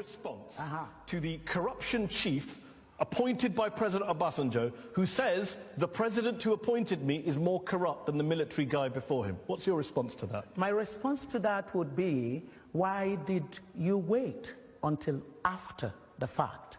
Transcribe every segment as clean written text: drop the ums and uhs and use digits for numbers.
response to the corruption chief appointed by President Obasanjo, who says the president who appointed me is more corrupt than the military guy before him? What's your response to that? My response to that would be, why did you wait until after the fact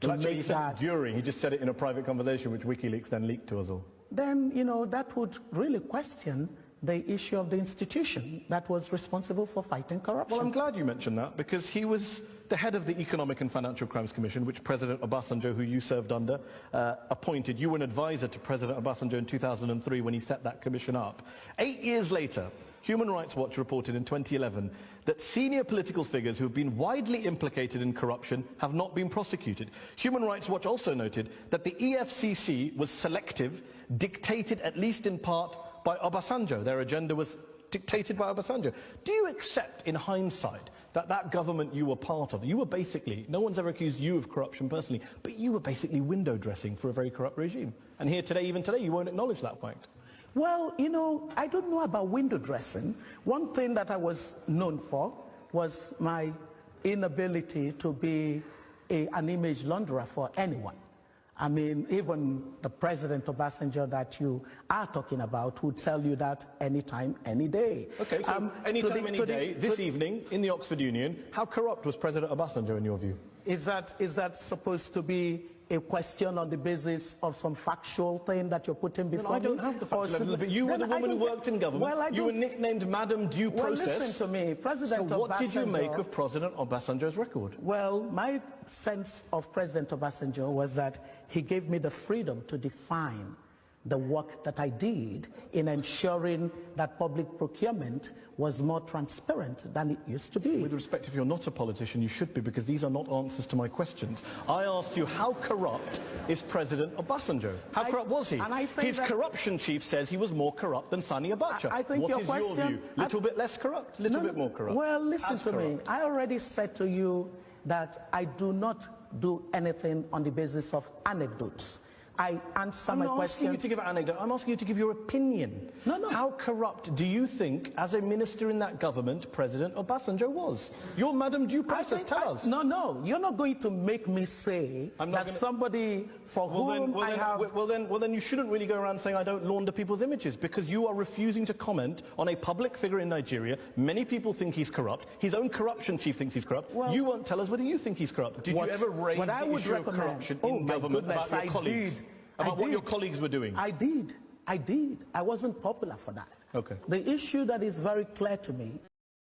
to Well, actually, make he said that? during. He just said it in a private conversation, which WikiLeaks then leaked to us all. Then, that would really question the issue of the institution that was responsible for fighting corruption. Well, I'm glad you mentioned that, because he was the head of the Economic and Financial Crimes Commission, which President Obasanjo, who you served under, appointed. You were an advisor to President Obasanjo in 2003 when he set that commission up. 8 years later, Human Rights Watch reported in 2011 that senior political figures who have been widely implicated in corruption have not been prosecuted. Human Rights Watch also noted that the EFCC was selective, dictated at least in part by Obasanjo. Their agenda was dictated by Obasanjo. Do you accept, in hindsight, that that government you were part of, you were basically, no one's ever accused you of corruption personally, but you were basically window dressing for a very corrupt regime? And here today, even today, you won't acknowledge that fact. Well, I don't know about window dressing. One thing that I was known for was my inability to be an image launderer for anyone. I mean, even the President Obasanjo that you are talking about would tell you that anytime, any day. Okay, so anytime, any day, this evening, in the Oxford Union, how corrupt was President Obasanjo in your view? Is that supposed to be a question on the basis of some factual thing that you're putting before me? I don't have the factual evidence, but you were the woman who worked in government. Well, you were nicknamed Madam Due Process. Well, listen to me, President Obasanjo. So what did you make of President Obasanjo's record? Well, my sense of President Obasanjo was that he gave me the freedom to define the work that I did in ensuring that public procurement was more transparent than it used to be. With respect, if you're not a politician, you should be, because these are not answers to my questions. I asked you, how corrupt is President Obasanjo? How corrupt was he? His corruption chief says he was more corrupt than Sani Abacha. What is your view? Little bit less corrupt? Little bit more corrupt? Well, listen to me. I already said to you that I do not do anything on the basis of anecdotes. I answer my question. I'm not asking you to give an anecdote. I'm asking you to give your opinion. No. How corrupt do you think, as a minister in that government, President Obasanjo was? You're Madam Due Process. Tell us. No. You're not going to make me say that somebody for whom I have... Well, then you shouldn't really go around saying I don't launder people's images, because you are refusing to comment on a public figure in Nigeria. Many people think he's corrupt. His own corruption chief thinks he's corrupt. Well, you won't tell us whether you think he's corrupt. Did you ever raise the issue of corruption in government about your colleagues? About what your colleagues were doing? I did. I wasn't popular for that. Okay. The issue that is very clear to me